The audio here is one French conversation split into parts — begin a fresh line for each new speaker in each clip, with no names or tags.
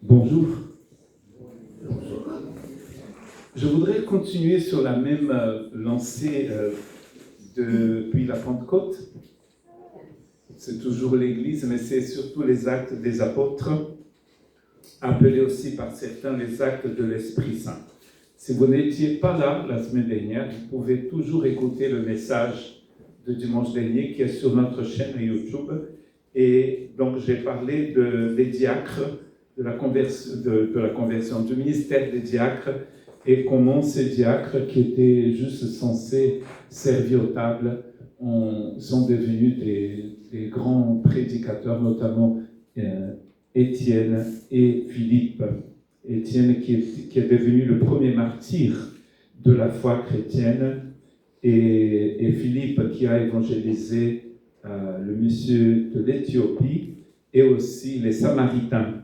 Bonjour. Je voudrais continuer sur la même lancée depuis la Pentecôte. C'est toujours l'Église, mais c'est surtout les actes des apôtres, appelés aussi par certains les actes de l'Esprit Saint. Si vous n'étiez pas là la semaine dernière, vous pouvez toujours écouter le message de dimanche dernier qui est sur notre chaîne YouTube. Et donc j'ai parlé des diacres, de la conversion, du ministère des diacres, et comment ces diacres qui étaient juste censés servir aux tables sont devenus des grands prédicateurs, notamment Étienne et Philippe. Étienne qui est devenu le premier martyr de la foi chrétienne, et Philippe qui a évangélisé le monsieur de l'Éthiopie et aussi les Samaritains.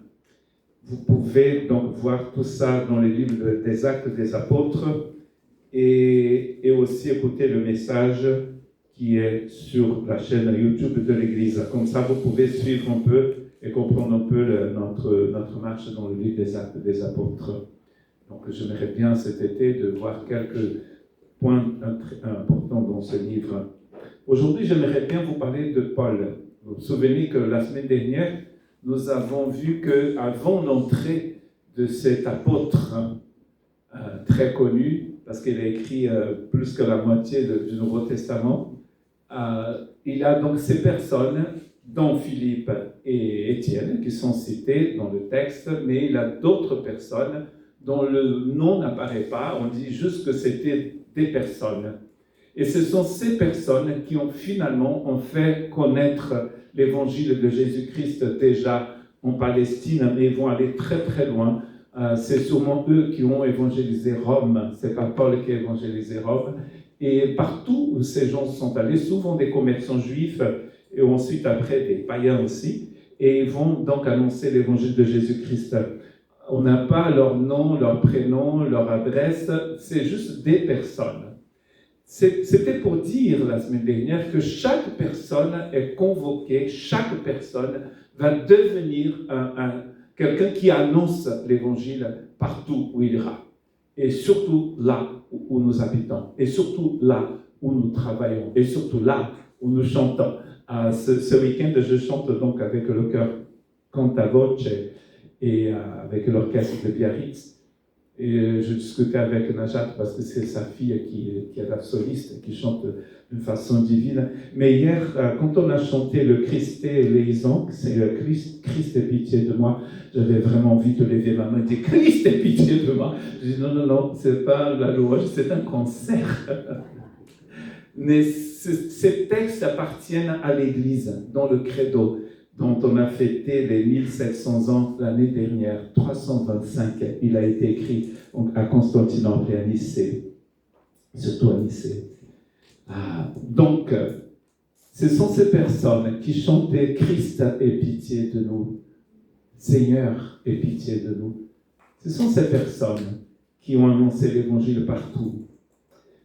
Vous pouvez donc voir tout ça dans les livres des Actes des Apôtres et aussi écouter le message qui est sur la chaîne YouTube de l'Église. Comme ça, vous pouvez suivre un peu et comprendre un peu notre marche dans le livre des Actes des Apôtres. Donc, j'aimerais bien cet été de voir quelques points importants dans ce livre. Aujourd'hui, j'aimerais bien vous parler de Paul. Vous vous souvenez que la semaine dernière, nous avons vu qu'avant l'entrée de cet apôtre très connu, parce qu'il a écrit plus que la moitié du Nouveau Testament, il y a donc ces personnes, dont Philippe et Étienne, qui sont cités dans le texte, mais il y a d'autres personnes dont le nom n'apparaît pas, on dit juste que c'était des personnes. Et ce sont ces personnes qui ont finalement fait connaître l'évangile de Jésus-Christ déjà en Palestine, mais ils vont aller très très loin. C'est sûrement eux qui ont évangélisé Rome, c'est pas Paul qui a évangélisé Rome. Et partout où ces gens sont allés, souvent des commerçants juifs, et ensuite après des païens aussi, et ils vont donc annoncer l'évangile de Jésus-Christ. On n'a pas leur nom, leur prénom, leur adresse, c'est juste des personnes. C'était pour dire la semaine dernière que chaque personne est convoquée, chaque personne va devenir quelqu'un qui annonce l'évangile partout où il ira. Et surtout là où nous habitons, et surtout là où nous travaillons, et surtout là où nous chantons. Ce week-end, je chante donc avec le chœur Canta Voce et avec l'orchestre de Biarritz. Et je discutais avec Najat parce que c'est sa fille qui est la soliste, qui chante d'une façon divine. Mais hier, quand on a chanté le Christ eleison, c'est le Christ ait pitié de moi, j'avais vraiment envie de lever ma main et dire Christ ait pitié de moi. Je dis non, c'est pas la louange, c'est un concert. Mais ces textes appartiennent à l'Église, dans le credo, dont on a fêté les 1700 ans l'année dernière, 325, il a été écrit à Constantinople et à Nicée, surtout à Nicée. Donc, ce sont ces personnes qui chantaient « Christ ait pitié de nous »,« Seigneur ait pitié de nous ». Ce sont ces personnes qui ont annoncé l'évangile partout.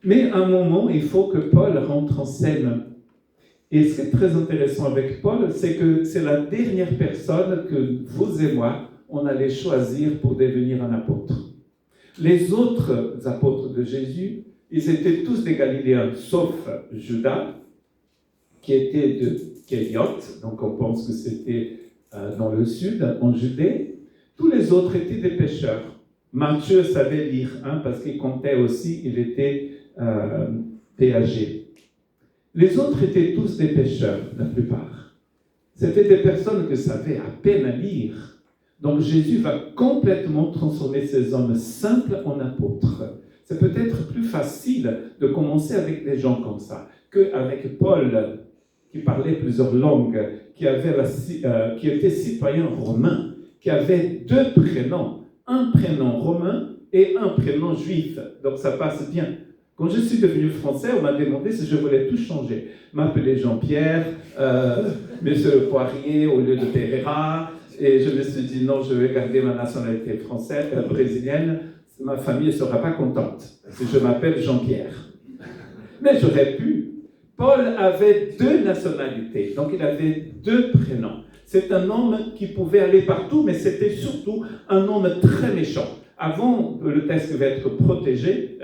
Mais à un moment, il faut que Paul rentre en scène. Et ce qui est très intéressant avec Paul, c'est que c'est la dernière personne que vous et moi, on allait choisir pour devenir un apôtre. Les autres apôtres de Jésus, ils étaient tous des Galiléens, sauf Judas, qui était de Kériote, donc on pense que c'était dans le sud, en Judée. Tous les autres étaient des pêcheurs. Matthieu savait lire, parce qu'il comptait aussi, il était péager. Les autres étaient tous des pêcheurs, la plupart. C'était des personnes qui savaient à peine lire. Donc Jésus va complètement transformer ces hommes simples en apôtres. C'est peut-être plus facile de commencer avec des gens comme ça qu'avec Paul, qui parlait plusieurs langues, qui était citoyen romain, qui avait deux prénoms, un prénom romain et un prénom juif. Donc ça passe bien. Quand je suis devenu français, on m'a demandé si je voulais tout changer. M'appeler Jean-Pierre, Monsieur Poirier au lieu de Pereira. Et je me suis dit non, je vais garder ma nationalité française, brésilienne. Ma famille ne sera pas contente si je m'appelle Jean-Pierre. Mais j'aurais pu. Paul avait deux nationalités, donc il avait deux prénoms. C'est un homme qui pouvait aller partout, mais c'était surtout un homme très méchant. Avant que le texte va être projeté,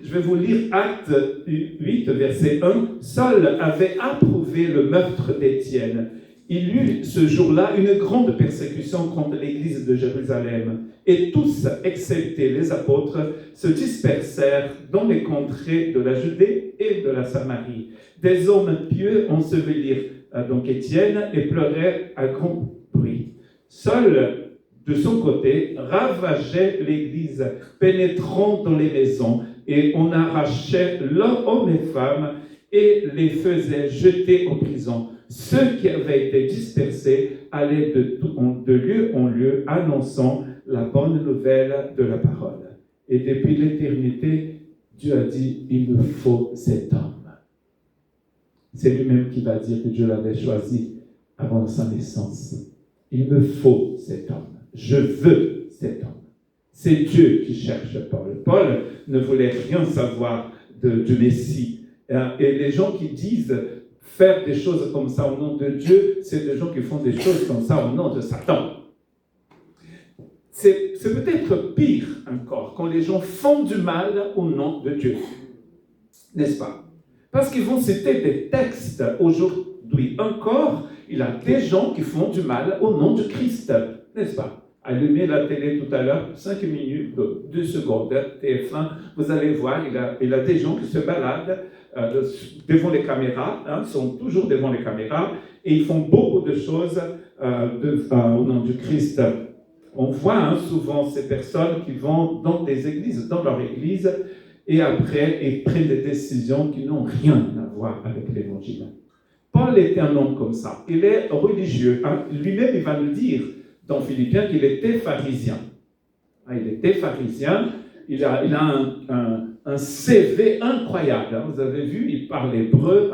je vais vous lire Acte 8, verset 1. Saul avait approuvé le meurtre d'Étienne. Il eut ce jour-là une grande persécution contre l'église de Jérusalem. Et tous, excepté les apôtres, se dispersèrent dans les contrées de la Judée et de la Samarie. Des hommes pieux ensevelirent donc Étienne et pleurèrent à grand bruit. Saul, de son côté, ravageait l'église, pénétrant dans les maisons, et on arrachait hommes et femmes et les faisait jeter en prison. Ceux qui avaient été dispersés allaient de lieu en lieu, annonçant la bonne nouvelle de la parole. Et depuis l'éternité, Dieu a dit, il me faut cet homme. C'est lui-même qui va dire que Dieu l'avait choisi avant sa naissance. Il me faut cet homme. Je veux cet homme. C'est Dieu qui cherche Paul. Paul ne voulait rien savoir du Messie. Et les gens qui disent faire des choses comme ça au nom de Dieu, c'est des gens qui font des choses comme ça au nom de Satan. C'est peut-être pire encore quand les gens font du mal au nom de Dieu. N'est-ce pas? Parce qu'ils vont citer des textes aujourd'hui encore. Il y a des gens qui font du mal au nom de Christ. N'est-ce pas? Allumez la télé tout à l'heure, 5 minutes, 2 secondes, TF1, vous allez voir, il y a des gens qui se baladent devant les caméras, sont toujours devant les caméras, et ils font beaucoup de choses au nom du Christ. On voit souvent ces personnes qui vont dans des églises, dans leur église, et après, ils prennent des décisions qui n'ont rien à voir avec l'évangile. Paul était un homme comme ça. Il est religieux. Lui-même, il va nous dire dans Philippiens qu'il était pharisien. Il était pharisien. Il a un CV incroyable. Vous avez vu, il parle hébreu.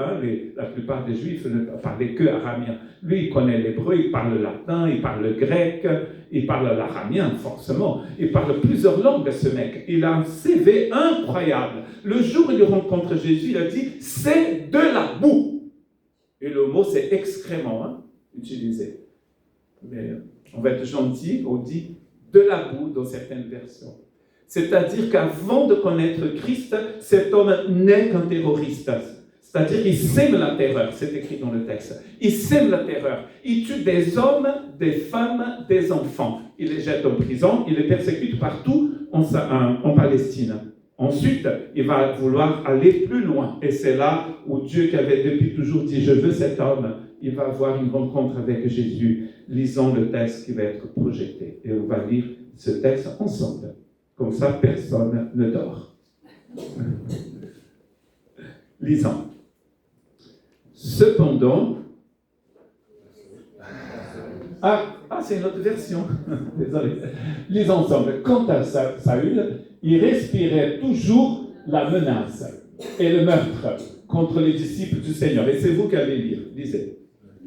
La plupart des Juifs ne parlaient que araméen. Lui, il connaît l'hébreu, il parle le latin, il parle le grec, il parle l'aramien, forcément. Il parle plusieurs langues, ce mec. Il a un CV incroyable. Le jour où il rencontre Jésus, il a dit « c'est de la boue ». Et le mot, c'est excrément utilisé. Mais on va être gentil, on dit « de la boue » dans certaines versions. C'est-à-dire qu'avant de connaître Christ, cet homme n'est qu'un terroriste. C'est-à-dire qu'il sème la terreur, c'est écrit dans le texte. Il sème la terreur. Il tue des hommes, des femmes, des enfants. Il les jette en prison, il les persécute partout en Palestine. Ensuite, il va vouloir aller plus loin. Et c'est là où Dieu, qui avait depuis toujours dit « Je veux cet homme », il va avoir une rencontre avec Jésus. Lisons le texte qui va être projeté. Et on va lire ce texte ensemble. Comme ça, personne ne dort. Lisons. Cependant... c'est une autre version. Désolé. Lisons ensemble. Quant à Saül, il respirait toujours la menace et le meurtre contre les disciples du Seigneur. Et c'est vous qui allez lire. Lisez.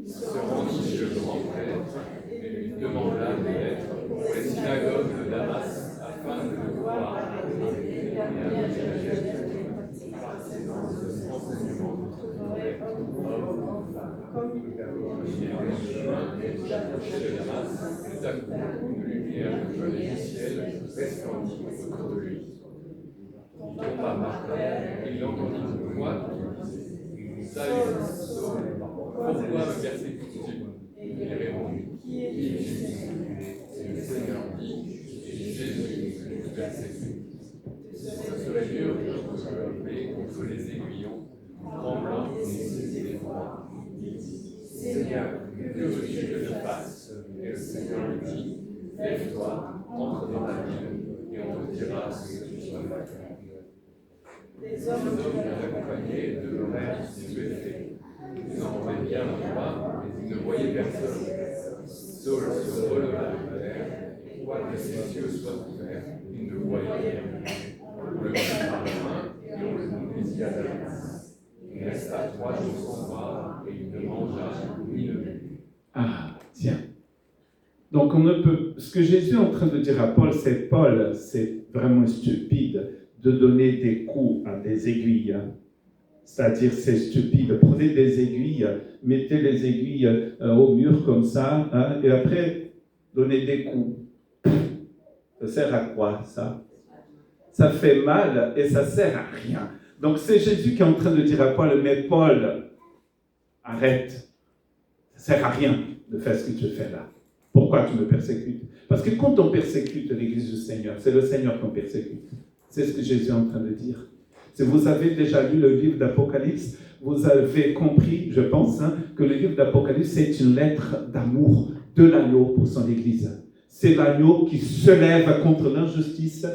Il se rendit chez le grand prêtre et lui demanda d'être pour les synagogues de Damas afin de le voir et tout à coup, une lumière venue du ciel resplendit autour de lui. Il tomba par terre et il entendit une voix qui disait « Saül, Saül, pourquoi me persécutes-tu » Il répondit « Qui es-tu » Et le Seigneur dit « Jésus, que tu persécutes. Ce serait dur de te lever contre les aiguillons, tremblant et saisi d'effroi. Il dit « Seigneur, que veux-tu que je fasse » Et le Seigneur lui dit « Lève-toi, entre dans la ville, et on te dira ce que tu dois faire. » Les hommes qui l'accompagnaient demeurèrent stupéfaits. Ils entendaient bien la voix, mais ils ne voyaient personne. Saul se releva de terre, et quoique ses yeux soient ouverts, il ne voyait rien. On le prit par la main, et on le conduisit à Damas. Il resta 3 jours sans voir, et il ne mangea ni ne but.
Tiens. Donc ce que Jésus est en train de dire à Paul, c'est vraiment stupide de donner des coups à des aiguilles. c'est-à-dire c'est stupide. Prenez des aiguilles, mettez les aiguilles au mur comme ça, hein, et après, donnez des coups. Ça sert à quoi, ça? Ça fait mal et ça sert à rien. Donc c'est Jésus qui est en train de dire à Paul, mais Paul, arrête. Ça sert à rien de faire ce que tu fais là. Pourquoi tu me persécutes? Parce que quand on persécute l'Église du Seigneur, c'est le Seigneur qu'on persécute. C'est ce que Jésus est en train de dire. Si vous avez déjà lu le livre d'Apocalypse, vous avez compris, je pense, que le livre d'Apocalypse, c'est une lettre d'amour de l'agneau pour son Église. C'est l'agneau qui se lève contre l'injustice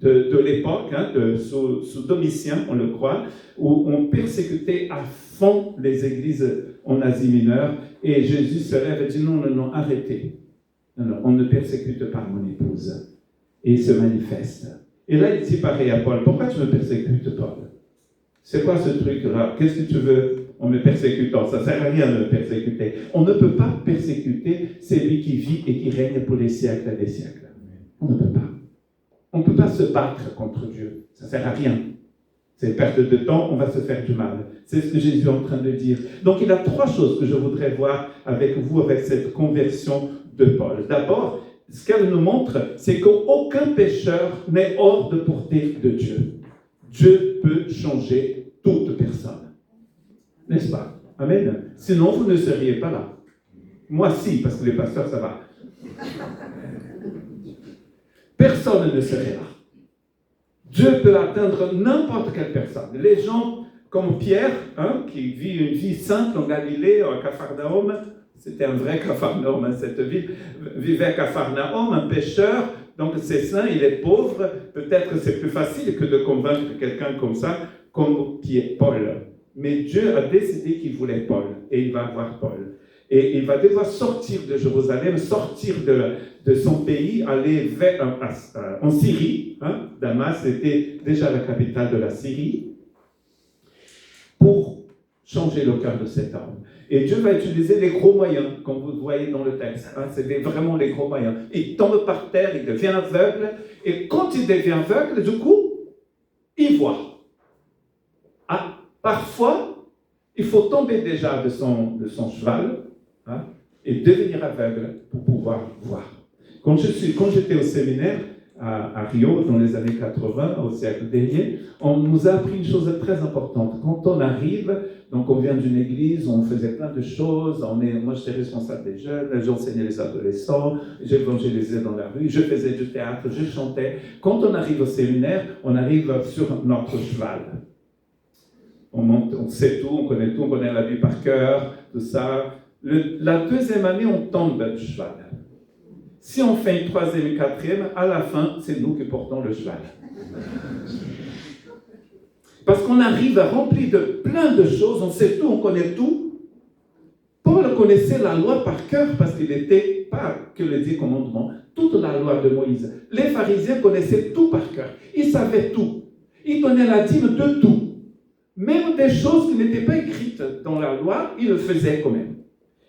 de l'époque, sous Domitien, on le croit, où on persécutait à fond les églises en Asie mineure, et Jésus se lève et dit non, arrêtez. Non, on ne persécute pas mon épouse. Et il se manifeste. Et là, il dit pareil à Paul, pourquoi tu me persécutes, Paul? C'est quoi ce truc-là? Qu'est-ce que tu veux en me persécutant? Ça ne sert à rien de me persécuter. On ne peut pas persécuter celui qui vit et qui règne pour les siècles des siècles. On ne peut pas. On ne peut pas se battre contre Dieu. Ça ne sert à rien. C'est perte de temps, on va se faire du mal. C'est ce que Jésus est en train de dire. Donc il y a 3 choses que je voudrais voir avec vous, avec cette conversion de Paul. D'abord, ce qu'elle nous montre, c'est qu'aucun pécheur n'est hors de portée de Dieu. Dieu peut changer toute personne. N'est-ce pas? Amen. Sinon, vous ne seriez pas là. Moi, si, parce que les pasteurs, ça va. Personne ne serait là. Dieu peut atteindre n'importe quelle personne. Les gens comme Pierre, qui vit une vie simple en Galilée, à Capharnaüm, c'était un vrai Capharnaüm, cette ville, vivait à Capharnaüm, un pécheur, donc c'est saint, il est pauvre, peut-être c'est plus facile que de convaincre quelqu'un comme ça, comme Paul. Mais Dieu a décidé qu'il voulait Paul, et il va avoir Paul. Et il va devoir sortir de Jérusalem, sortir de son pays, aller en Syrie. Damas était déjà la capitale de la Syrie, pour changer le cœur de cet homme. Et Dieu va utiliser les gros moyens, comme vous voyez dans le texte. C'est vraiment les gros moyens. Il tombe par terre, il devient aveugle, et quand il devient aveugle, du coup, il voit. Parfois, il faut tomber déjà de son cheval, et devenir aveugle pour pouvoir voir. Quand j'étais au séminaire à Rio, dans les années 80, au siècle dernier, on nous a appris une chose très importante. Quand on arrive, donc on vient d'une église, on faisait plein de choses, moi j'étais responsable des jeunes, j'enseignais les adolescents, j'évangélisais dans la rue, je faisais du théâtre, je chantais. Quand on arrive au séminaire, on arrive sur notre cheval. On sait tout, on connaît la Bible par cœur, tout ça. La deuxième année, on tombe du cheval. Si on fait une 3e et 4e, à la fin, c'est nous qui portons le cheval. Parce qu'on arrive rempli de plein de choses, on sait tout, on connaît tout. Paul connaissait la loi par cœur parce qu'il n'était pas que les 10 commandements, toute la loi de Moïse. Les pharisiens connaissaient tout par cœur. Ils savaient tout. Ils donnaient la dîme de tout. Même des choses qui n'étaient pas écrites dans la loi, ils le faisaient quand même.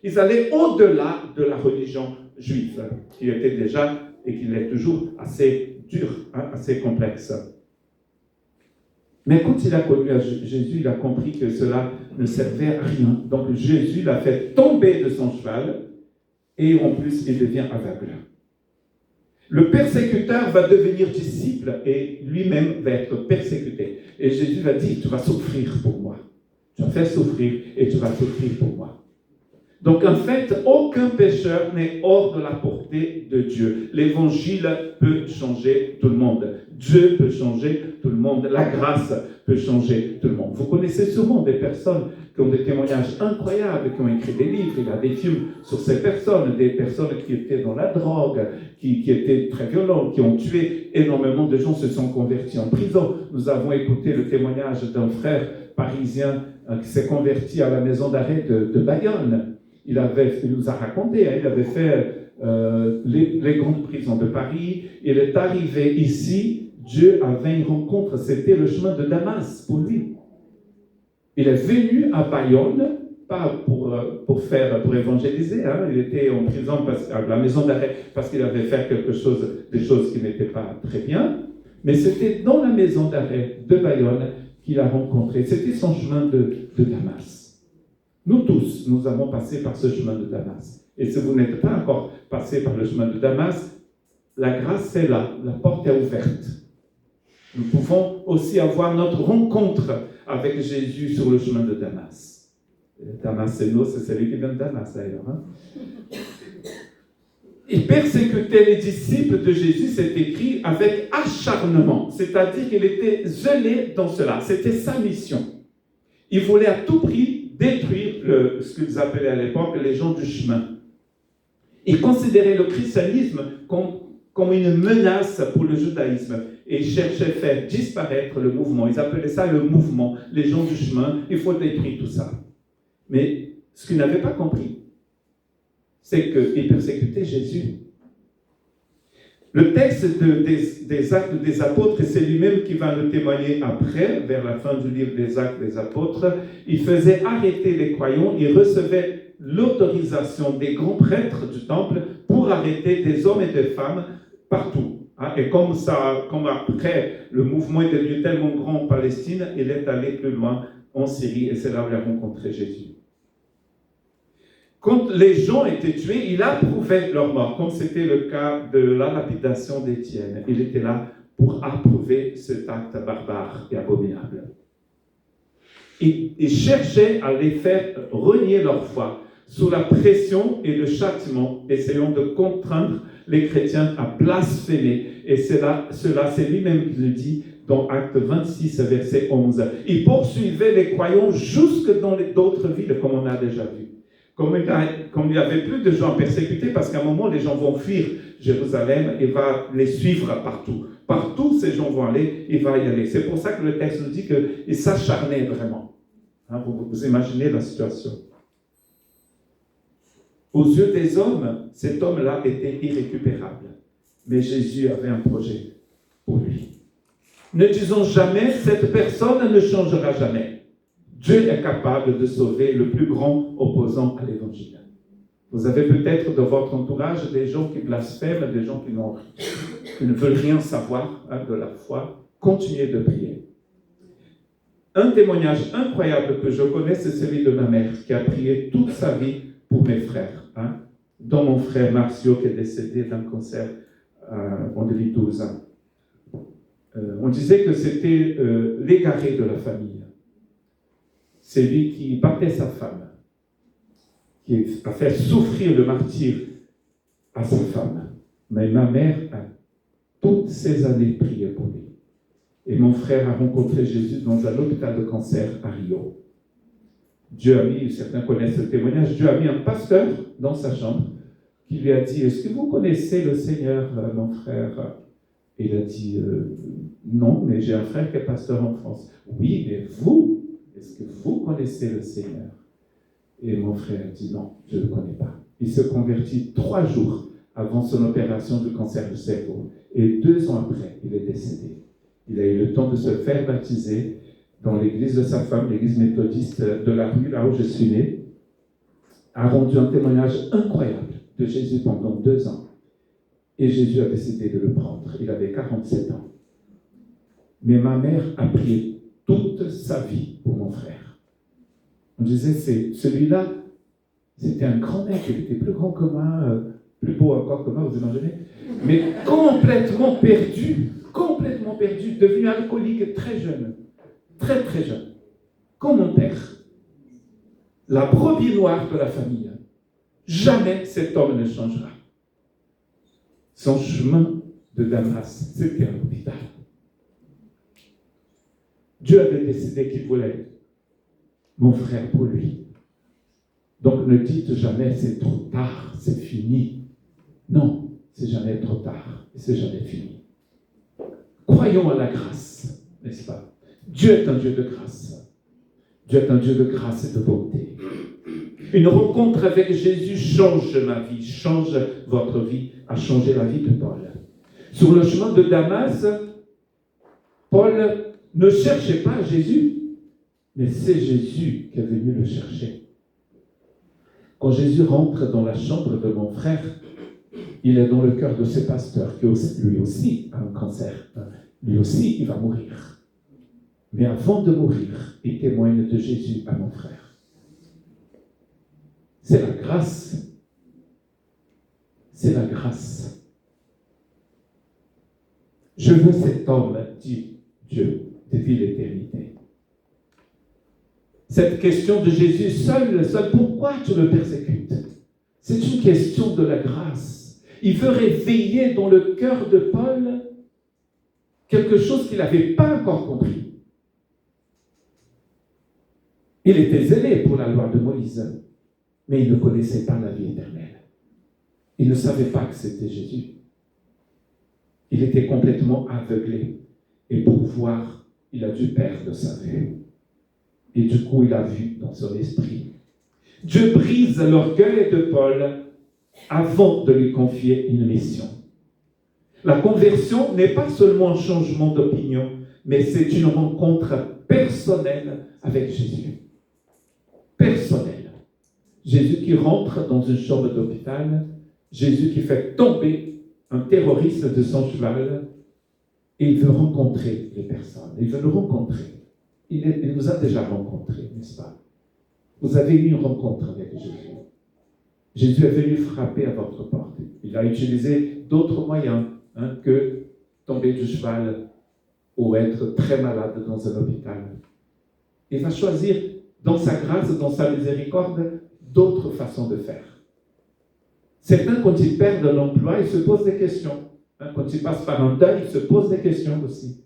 Ils allaient au-delà de la religion juive, qui était déjà et qui est toujours assez dure, assez complexe. Mais quand il a connu Jésus, il a compris que cela ne servait à rien. Donc Jésus l'a fait tomber de son cheval et en plus il devient aveugle. Le persécuteur va devenir disciple et lui-même va être persécuté. Et Jésus va dire, tu vas souffrir pour moi. Tu vas faire souffrir et tu vas souffrir pour moi. Donc en fait, aucun pécheur n'est hors de la portée de Dieu. L'évangile peut changer tout le monde. Dieu peut changer tout le monde. La grâce peut changer tout le monde. Vous connaissez sûrement des personnes qui ont des témoignages incroyables, qui ont écrit des livres. Il y a des films sur ces personnes, des personnes qui étaient dans la drogue, qui étaient très violentes, qui ont tué énormément de gens, se sont convertis en prison. Nous avons écouté le témoignage d'un frère parisien qui s'est converti à la maison d'arrêt de Bayonne. Il nous a raconté, il avait fait les grandes prisons de Paris. Il est arrivé ici, Dieu avait une rencontre, c'était le chemin de Damas pour lui. Il est venu à Bayonne, pas pour évangéliser, il était en prison à la maison d'arrêt parce qu'il avait fait des choses qui n'étaient pas très bien, mais c'était dans la maison d'arrêt de Bayonne qu'il a rencontré. C'était son chemin de Damas. Nous tous, nous avons passé par ce chemin de Damas. Et si vous n'êtes pas encore passé par le chemin de Damas, la grâce est là, la porte est ouverte. Nous pouvons aussi avoir notre rencontre avec Jésus sur le chemin de Damas. Damasceno, c'est celui qui vient de Damas d'ailleurs. Hein? Il persécutait les disciples de Jésus, c'est écrit, avec acharnement. C'est-à-dire qu'il était zélé dans cela. C'était sa mission. Il voulait à tout prix détruire ce qu'ils appelaient à l'époque les gens du chemin. Il considérait le christianisme comme une menace pour le judaïsme. Et il cherchait à faire disparaître le mouvement. Ils appelaient ça le mouvement, les gens du chemin. Il faut détruire tout ça. Mais ce qu'ils n'avaient pas compris, c'est qu'il persécutait Jésus. Le texte des Actes des Apôtres, et c'est lui-même qui va le témoigner après, vers la fin du livre des Actes des Apôtres, il faisait arrêter les croyants, il recevait l'autorisation des grands prêtres du temple pour arrêter des hommes et des femmes partout. Et comme après le mouvement est devenu tellement grand en Palestine, il est allé plus loin en Syrie, et c'est là où il a rencontré Jésus. Quand les gens étaient tués, il approuvait leur mort, comme c'était le cas de la lapidation d'Étienne. Il était là pour approuver cet acte barbare et abominable. Il cherchait à les faire renier leur foi sous la pression et le châtiment, essayant de contraindre les chrétiens à blasphémer. Et cela c'est lui-même qui le dit dans Acte 26, verset 11. Il poursuivait les croyants jusque dans d'autres villes, comme on a déjà vu. Comme il n'y avait plus de gens persécutés, parce qu'à un moment, les gens vont fuir Jérusalem et va les suivre partout. Partout, ces gens vont aller, il va y aller. C'est pour ça que le texte nous dit qu'il s'acharnait vraiment. Vous imaginez la situation. Aux yeux des hommes, cet homme-là était irrécupérable. Mais Jésus avait un projet pour lui. Ne disons jamais, cette personne ne changera jamais. Dieu est capable de sauver le plus grand opposant à l'évangile. Vous avez peut-être dans votre entourage des gens qui blasphèment, des gens qui ne veulent rien savoir de la foi. Continuez de prier. Un témoignage incroyable que je connais, c'est celui de ma mère, qui a prié toute sa vie pour mes frères. Dont mon frère Marcio, qui est décédé d'un cancer en 2012. On disait que c'était l'égaré de la famille. C'est lui qui battait sa femme, qui a fait souffrir le martyre à sa femme. Mais ma mère a toutes ces années prié pour lui. Et mon frère a rencontré Jésus dans un hôpital de cancer à Rio. Dieu a mis, certains connaissent le témoignage, Dieu a mis un pasteur dans sa chambre qui lui a dit, est-ce que vous connaissez le Seigneur, mon frère? Et il a dit, non, mais j'ai un frère qui est pasteur en France. Oui, mais vous, est-ce que vous connaissez le Seigneur? Et mon frère dit, non, je ne le connais pas. Il se convertit 3 jours avant son opération du cancer du cerveau. Et 2 ans après, il est décédé. Il a eu le temps de se faire baptiser dans l'église de sa femme, l'église méthodiste de la rue, là où je suis né, a rendu un témoignage incroyable de Jésus pendant 2 ans. Et Jésus a décidé de le prendre. Il avait 47 ans. Mais ma mère a prié toute sa vie pour mon frère. On disait, celui-là, c'était un grand mec, il était plus grand que moi, plus beau encore que moi, vous imaginez? Mais complètement perdu, devenu alcoolique très jeune, très très jeune, comme mon père. La brebis noire de la famille. Jamais cet homme ne changera. Son chemin de Damas, c'était un hôpital. Dieu avait décidé qu'il voulait mon frère pour lui. Donc ne dites jamais c'est trop tard, c'est fini. Non, c'est jamais trop tard, et c'est jamais fini. Croyons à la grâce, n'est-ce pas? Dieu est un Dieu de grâce. Dieu est un Dieu de grâce et de bonté. Une rencontre avec Jésus change ma vie, change votre vie, a changé la vie de Paul. Sur le chemin de Damas, Paul ne cherchait pas Jésus, mais c'est Jésus qui est venu le chercher. Quand Jésus rentre dans la chambre de mon frère, il est dans le cœur de ce pasteur qui lui aussi a un cancer. Lui aussi, il va mourir. Mais avant de mourir, il témoigne de Jésus à mon frère. C'est la grâce. C'est la grâce. Je veux cet homme, dit Dieu, depuis l'éternité. Cette question de Jésus, seul, pourquoi tu le persécutes? C'est une question de la grâce. Il veut réveiller dans le cœur de Paul quelque chose qu'il n'avait pas encore compris. Il était zélé pour la loi de Moïse, mais il ne connaissait pas la vie éternelle. Il ne savait pas que c'était Jésus. Il était complètement aveuglé. Et pour voir, il a dû perdre sa vue. Et du coup, il a vu dans son esprit. Dieu brise l'orgueil de Paul avant de lui confier une mission. La conversion n'est pas seulement un changement d'opinion, mais c'est une rencontre personnelle avec Jésus. Personnelle. Jésus qui rentre dans une chambre d'hôpital, Jésus qui fait tomber un terroriste de son cheval, et il veut rencontrer les personnes. Il veut nous rencontrer. Il nous a déjà rencontrés, n'est-ce pas? Vous avez eu une rencontre avec Jésus. Jésus est venu frapper à votre porte. Il a utilisé d'autres moyens que tomber du cheval ou être très malade dans un hôpital. Il va choisir, dans sa grâce, dans sa miséricorde, d'autres façons de faire. Certains, quand ils perdent l'emploi, ils se posent des questions. Quand ils passent par un deuil, ils se posent des questions aussi.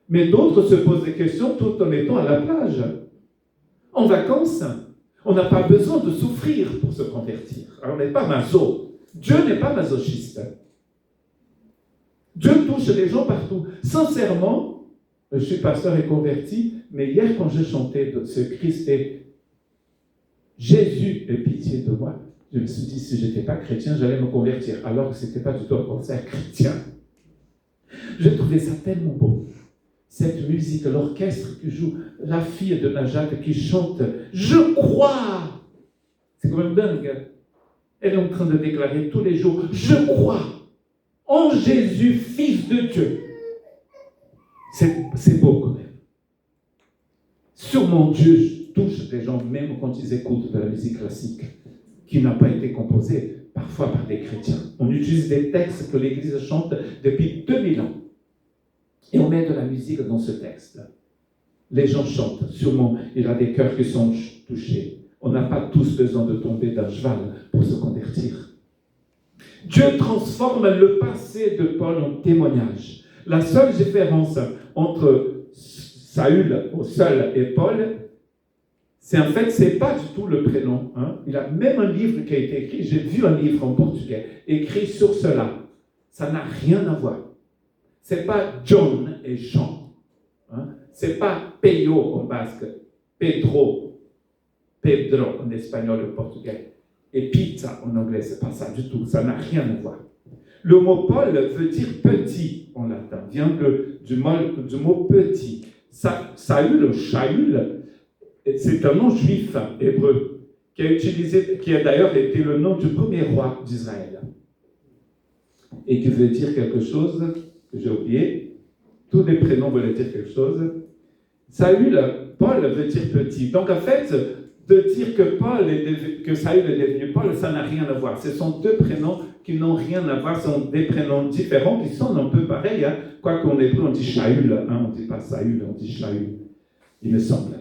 Mais d'autres se posent des questions tout en étant à la plage, en vacances. On n'a pas besoin de souffrir pour se convertir. Alors, on n'est pas maso. Dieu n'est pas masochiste. Dieu touche les gens partout. Sincèrement, je suis pasteur et converti, mais hier quand je chantais ce Christ et Jésus ait pitié de moi, je me suis dit, si je n'étais pas chrétien, j'allais me convertir, alors que ce n'était pas du tout un concert chrétien. Je trouvais ça tellement beau. Cette musique, l'orchestre qui joue, la fille de Najat qui chante « Je crois !» C'est quand même dingue. Elle est en train de déclarer tous les jours « Je crois en Jésus, Fils de Dieu !» C'est beau quand même. Sûrement Dieu touche les gens même quand ils écoutent de la musique classique qui n'a pas été composée parfois par des chrétiens. On utilise des textes que l'Église chante depuis 2000 ans. Et on met de la musique dans ce texte. Les gens chantent. Sûrement, il y a des cœurs qui sont touchés. On n'a pas tous besoin de tomber d'un cheval pour se convertir. Dieu transforme le passé de Paul en témoignage. La seule différence entre Saül et Paul, c'est en fait, c'est pas du tout le prénom. Il y a même un livre qui a été écrit, j'ai vu un livre en portugais, écrit sur cela. Ça n'a rien à voir. C'est pas John et Jean. C'est pas Peyo en basque, Pedro en espagnol et en portugais. Et pizza en anglais, c'est pas ça du tout. Ça n'a rien à voir. Le mot Paul veut dire petit en latin, vient du mot petit. Saül, Shaül, c'est un nom juif hébreu qui a d'ailleurs été le nom du premier roi d'Israël. Et qui veut dire quelque chose que j'ai oublié. Tous les prénoms veulent dire quelque chose. Saül, Paul veut dire petit. Donc en fait, de dire que Saül est devenu Paul, ça n'a rien à voir. Ce sont deux prénoms qui n'ont rien à voir. Ce sont des prénoms différents qui sont un peu pareils. Quoique en hébreu, on dit Shaül. On ne dit pas Saül, on dit Shaül. Il me semble.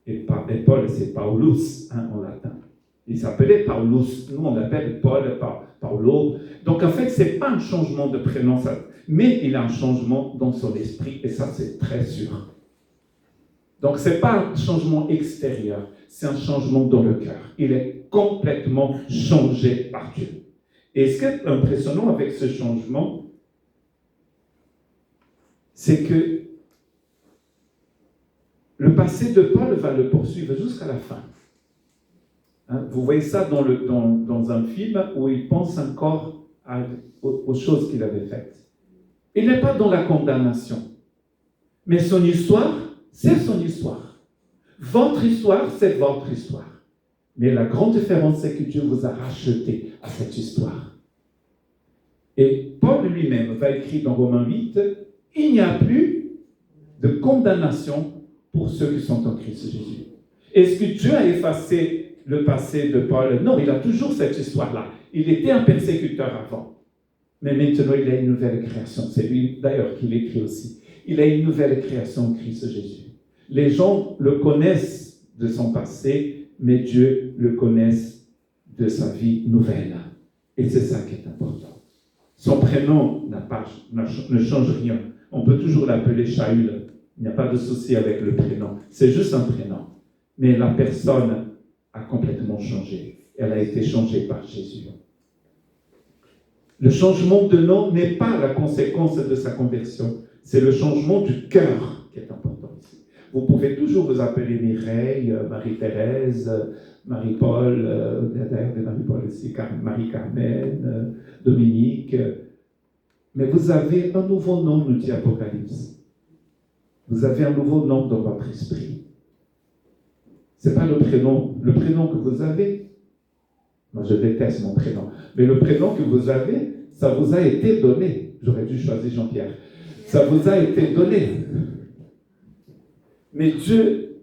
Et Paul, c'est Paulus en latin. Il s'appelait Paulus. Nous, on l'appelle Paul, Paulo. Donc en fait, ce n'est pas un changement de prénom, mais il a un changement dans son esprit. Et ça, c'est très sûr. Donc, ce n'est pas un changement extérieur, c'est un changement dans le cœur. Il est complètement changé par Dieu. Et ce qui est impressionnant avec ce changement, c'est que le passé de Paul va le poursuivre jusqu'à la fin. Vous voyez ça dans un film où il pense encore aux choses qu'il avait faites. Il n'est pas dans la condamnation, mais son histoire, c'est son histoire. Votre histoire, c'est votre histoire. Mais la grande différence, c'est que Dieu vous a racheté à cette histoire. Et Paul lui-même va écrire dans Romains 8, il n'y a plus de condamnation pour ceux qui sont en Christ Jésus. Est-ce que Dieu a effacé le passé de Paul? Non, il a toujours cette histoire-là. Il était un persécuteur avant. Mais maintenant, il a une nouvelle création. C'est lui, d'ailleurs, qui l'écrit aussi. Il a une nouvelle création en Christ Jésus. Les gens le connaissent de son passé, mais Dieu le connaît de sa vie nouvelle. Et c'est ça qui est important. Son prénom ne change rien. On peut toujours l'appeler Shaul. Il n'y a pas de souci avec le prénom. C'est juste un prénom. Mais la personne a complètement changé. Elle a été changée par Jésus. Le changement de nom n'est pas la conséquence de sa conversion. C'est le changement du cœur qui est important ici. Vous pouvez toujours vous appeler Mireille, Marie-Thérèse, Marie-Paul, d'ailleurs de Marie-Paul aussi, Marie-Carmen, Dominique. Mais vous avez un nouveau nom, nous dit Apocalypse. Vous avez un nouveau nom dans votre esprit. Ce n'est pas le prénom que vous avez. Moi, je déteste mon prénom. Mais le prénom que vous avez, ça vous a été donné. J'aurais dû choisir Jean-Pierre. Ça vous a été donné. Mais Dieu,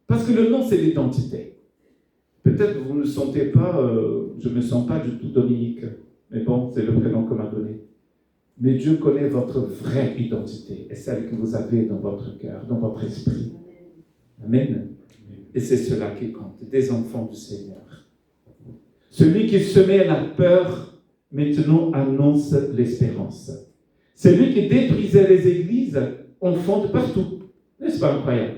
parce que le nom, c'est l'identité. Peut-être que vous ne sentez pas, je ne me sens pas du tout Dominique. Mais bon, c'est le prénom qu'on m'a donné. Mais Dieu connaît votre vraie identité et celle que vous avez dans votre cœur, dans votre esprit. Amen. Et c'est cela qui compte, des enfants du Seigneur. Celui qui semait la peur, maintenant annonce l'espérance. Celui qui détruisait les églises, en fonde partout. N'est-ce pas incroyable?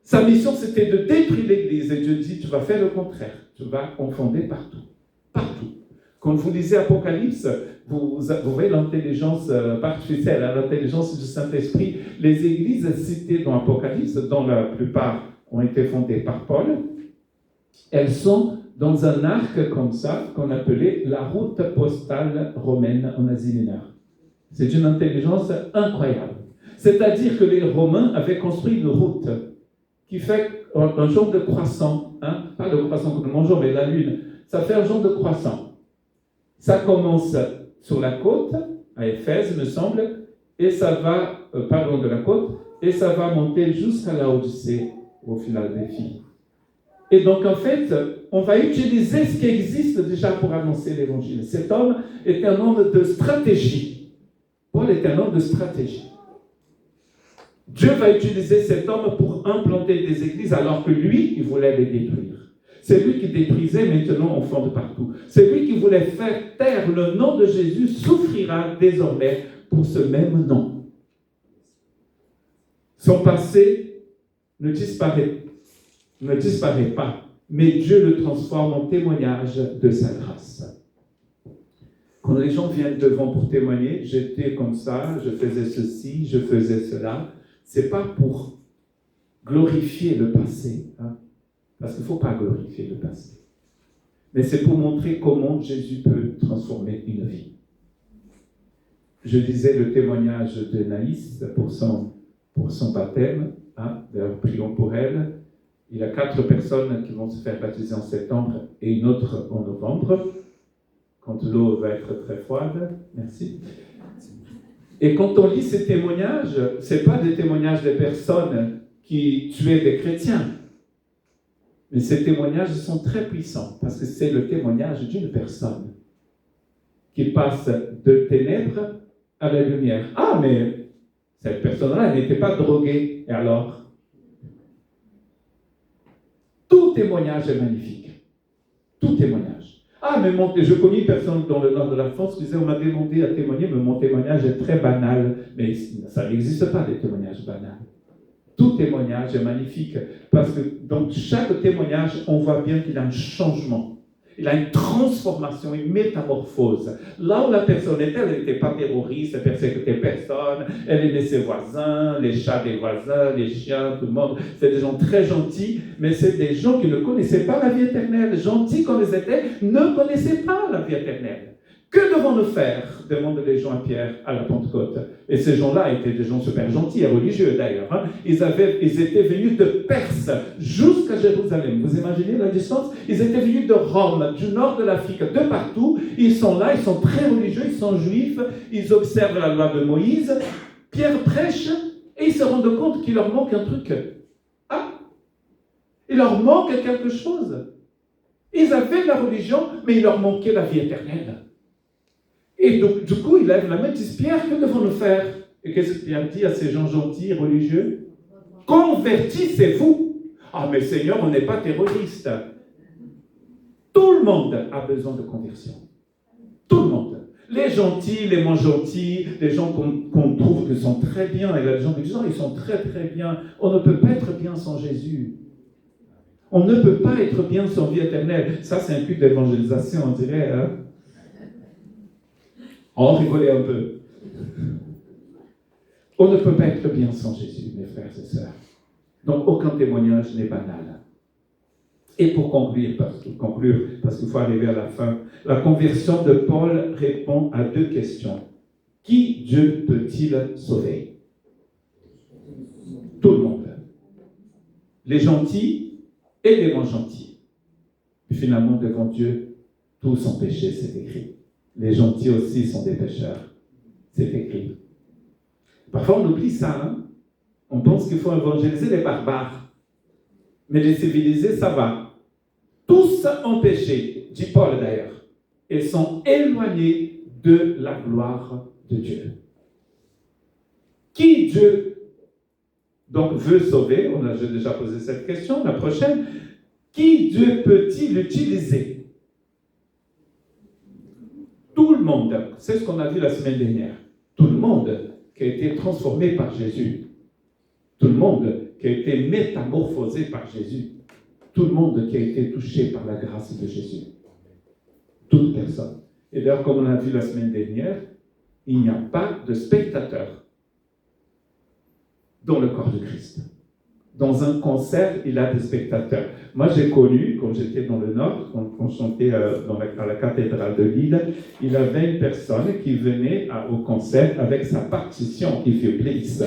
Sa mission, c'était de détruire l'église. Et Dieu dit, tu vas faire le contraire. Tu vas en fonder partout. Partout. Quand vous lisez Apocalypse, vous voyez l'intelligence artificielle, l'intelligence du Saint-Esprit. Les églises citées dans Apocalypse, dont la plupart ont été fondées par Paul, elles sont dans un arc comme ça, qu'on appelait la route postale romaine en Asie mineure. C'est une intelligence incroyable. C'est-à-dire que les Romains avaient construit une route qui fait un genre de croissant, hein? Pas le croissant que nous mangeons, mais la lune. Ça fait un genre de croissant. Ça commence sur la côte, à Éphèse, me semble, et ça va, pardon, de la côte, et ça va monter jusqu'à la Odyssée, au final des filles. Et donc, en fait, on va utiliser ce qui existe déjà pour annoncer l'évangile. Cet homme est un homme de stratégie. Paul est un homme de stratégie. Dieu va utiliser cet homme pour implanter des églises alors que lui, il voulait les détruire. C'est lui qui détruisait, maintenant on fonde partout. C'est lui qui voulait faire taire le nom de Jésus, souffrira désormais pour ce même nom. Son passé ne disparaît pas, mais Dieu le transforme en témoignage de sa grâce. Quand les gens viennent devant pour témoigner, j'étais comme ça, je faisais ceci, je faisais cela, c'est pas pour glorifier le passé, hein, parce qu'il ne faut pas glorifier le passé, mais c'est pour montrer comment Jésus peut transformer une vie. Je disais le témoignage de Naïs pour son baptême, hein, d'ailleurs prions pour elle. Il y a 4 personnes qui vont se faire baptiser en septembre et une autre en novembre, quand l'eau va être très froide. Merci. Et quand on lit ces témoignages, ce n'est pas des témoignages des personnes qui tuaient des chrétiens, mais ces témoignages sont très puissants, parce que c'est le témoignage d'une personne qui passe de ténèbres à la lumière. Ah, mais cette personne-là, elle n'était pas droguée. Et alors? Tout témoignage est magnifique. Tout témoignage. Ah, mais je connais une personne dans le nord de la France qui disait, on m'a demandé à témoigner, mais mon témoignage est très banal. Mais ça n'existe pas, des témoignages banals. Tout témoignage est magnifique, parce que dans chaque témoignage, on voit bien qu'il y a un changement. Il a une transformation, une métamorphose. Là où la personne était, elle n'était pas terroriste, elle persécutait personne, elle aimait ses voisins, les chats des voisins, les chiens, tout le monde. C'est des gens très gentils, mais c'est des gens qui ne connaissaient pas la vie éternelle. Gentils comme ils étaient, ne connaissaient pas la vie éternelle. Que devons-nous faire? Demandent les gens à Pierre à la Pentecôte. Et ces gens-là étaient des gens super gentils et religieux d'ailleurs. Hein. Ils étaient venus de Perse jusqu'à Jérusalem. Vous imaginez la distance? Ils étaient venus de Rome, du nord de l'Afrique, de partout. Ils sont là, ils sont très religieux, ils sont juifs, ils observent la loi de Moïse. Pierre prêche et ils se rendent compte qu'il leur manque un truc. Il leur manque quelque chose. Ils avaient de la religion, mais il leur manquait la vie éternelle. Et donc, du coup, il lève la main et dit, Pierre, que devons-nous faire? Et qu'est-ce que Pierre dit à ces gens gentils et religieux? Convertissez-vous. Ah, mais Seigneur, on n'est pas terroriste. Tout le monde a besoin de conversion. Tout le monde. Les gentils, les moins gentils, les gens qu'on trouve qui sont très bien, et les gens qui disent, ils sont très très bien. On ne peut pas être bien sans Jésus. On ne peut pas être bien sans vie éternelle. Ça, c'est un culte d'évangélisation, on dirait. Hein? On rigolait un peu. On ne peut pas être bien sans Jésus, mes frères et sœurs. Donc, aucun témoignage n'est banal. Et pour conclure, parce qu'il faut arriver à la fin, la conversion de Paul répond à 2 questions. Qui Dieu peut-il sauver? Tout le monde. Les gentils et les moins gentils. Puis finalement, devant Dieu, tous sont péchés, c'est écrit. Les gentils aussi sont des pécheurs. C'est écrit. Parfois, on oublie ça. Hein? On pense qu'il faut évangéliser les barbares. Mais les civilisés, ça va. Tous ont péché, dit Paul d'ailleurs, et sont éloignés de la gloire de Dieu. Qui Dieu donc veut sauver? J'ai déjà posé cette question. La prochaine, qui Dieu peut-il utiliser? Tout le monde, c'est ce qu'on a vu la semaine dernière. Tout le monde qui a été transformé par Jésus. Tout le monde qui a été métamorphosé par Jésus. Tout le monde qui a été touché par la grâce de Jésus. Toute personne. Et d'ailleurs, comme on a vu la semaine dernière, il n'y a pas de spectateur dans le corps de Christ. Dans un concert, il y a des spectateurs. Moi, j'ai connu, quand j'étais dans le Nord, quand on chantait à la cathédrale de Lille, il y avait une personne qui venait au concert avec sa partition, if you please,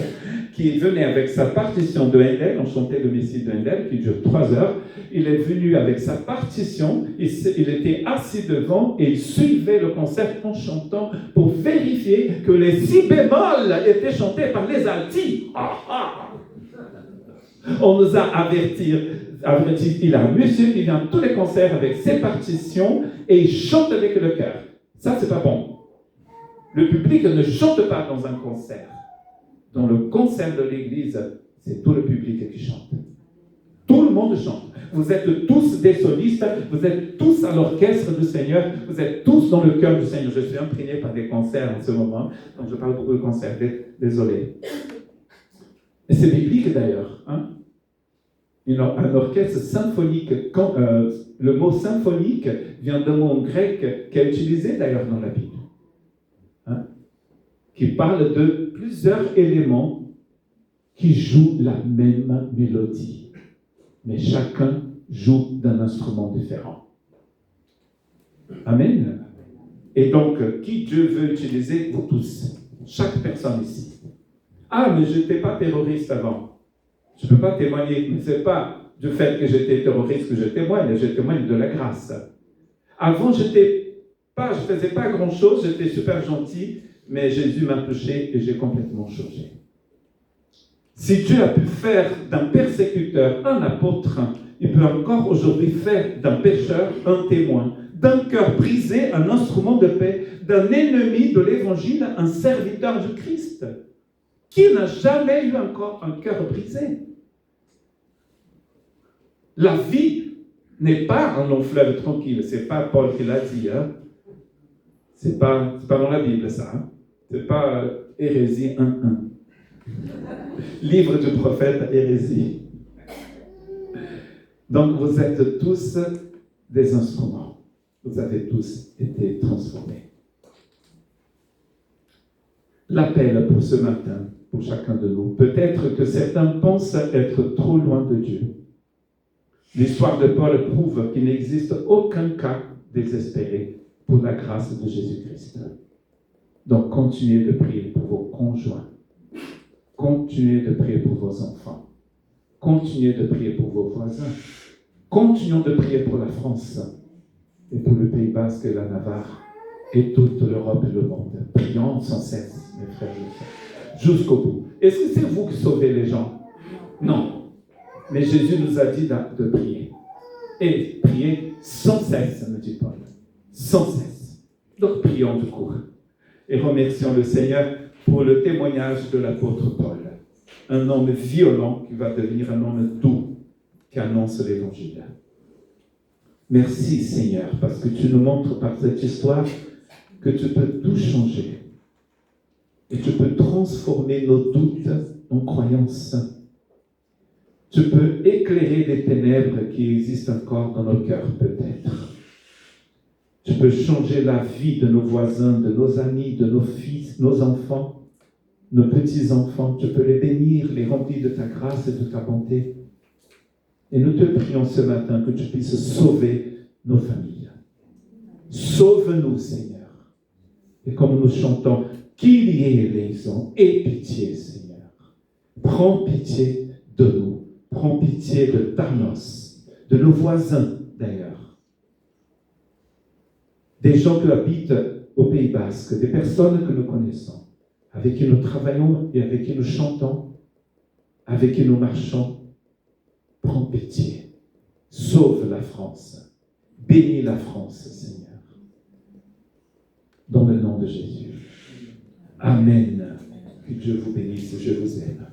qui venait avec sa partition de Handel, on chantait le Messie de Handel, qui dure 3 heures. Il est venu avec sa partition, il était assis devant et il suivait le concert en chantant pour vérifier que les si bémols étaient chantés par les altis. Ah, ah. On nous a averti, il y a un monsieur qui vient à tous les concerts avec ses partitions et il chante avec le cœur. Ça, c'est pas bon. Le public ne chante pas dans un concert. Dans le concert de l'église, c'est tout le public qui chante. Tout le monde chante. Vous êtes tous des solistes, vous êtes tous à l'orchestre du Seigneur, vous êtes tous dans le cœur du Seigneur. Je suis imprégné par des concerts en ce moment, donc je parle beaucoup de concerts, désolé. Et c'est biblique d'ailleurs. Hein? Un orchestre symphonique, le mot symphonique vient d'un mot grec qui est utilisé d'ailleurs dans la Bible, hein? Qui parle de plusieurs éléments qui jouent la même mélodie, mais chacun joue d'un instrument différent. Amen. Et donc, qui Dieu veut utiliser? Vous tous, chaque personne ici. Ah, mais je n'étais pas terroriste avant. Je ne peux pas témoigner, mais ce n'est pas du fait que j'étais terroriste que je témoigne de la grâce. Avant, je ne faisais pas grand-chose, j'étais super gentil, mais Jésus m'a touché et j'ai complètement changé. Si Dieu a pu faire d'un persécuteur un apôtre, il peut encore aujourd'hui faire d'un pécheur un témoin, d'un cœur brisé un instrument de paix, d'un ennemi de l'évangile un serviteur du Christ. Qui n'a jamais eu encore un cœur brisé? La vie n'est pas un long fleuve tranquille. Ce n'est pas Paul qui l'a dit. Hein? Ce n'est pas dans la Bible, ça. Hein? Ce n'est pas Hérésie 1.1. Livre du prophète Hérésie. Donc, vous êtes tous des instruments. Vous avez tous été transformés. L'appel pour ce matin, pour chacun de nous. Peut-être que certains pensent être trop loin de Dieu. L'histoire de Paul prouve qu'il n'existe aucun cas désespéré pour la grâce de Jésus-Christ. Donc, continuez de prier pour vos conjoints. Continuez de prier pour vos enfants. Continuez de prier pour vos voisins. Continuons de prier pour la France et pour le Pays Basque et la Navarre et toute l'Europe et le monde. Prions sans cesse, mes frères et sœurs, jusqu'au bout. Est-ce que c'est vous qui sauvez les gens? Non. Mais Jésus nous a dit de prier. Et prier sans cesse, me dit Paul. Sans cesse. Donc prions du coup. Et remercions le Seigneur pour le témoignage de l'apôtre Paul. Un homme violent qui va devenir un homme doux qui annonce l'Évangile. Merci Seigneur, parce que tu nous montres par cette histoire que tu peux tout changer. Et tu peux transformer nos doutes en croyances. Tu peux éclairer les ténèbres qui existent encore dans nos cœurs, peut-être. Tu peux changer la vie de nos voisins, de nos amis, de nos fils, nos enfants, nos petits-enfants. Tu peux les bénir, les remplir de ta grâce et de ta bonté. Et nous te prions ce matin que tu puisses sauver nos familles. Sauve-nous, Seigneur. Et comme nous chantons, qu'il y ait raison et pitié, Seigneur. Prends pitié de nous. Prends pitié de Thanos, de nos voisins d'ailleurs. Des gens qui habitent au Pays Basque, des personnes que nous connaissons, avec qui nous travaillons et avec qui nous chantons, avec qui nous marchons. Prends pitié. Sauve la France. Bénis la France, Seigneur. Dans le nom de Jésus. Amen. Que Dieu vous bénisse. Je vous aime.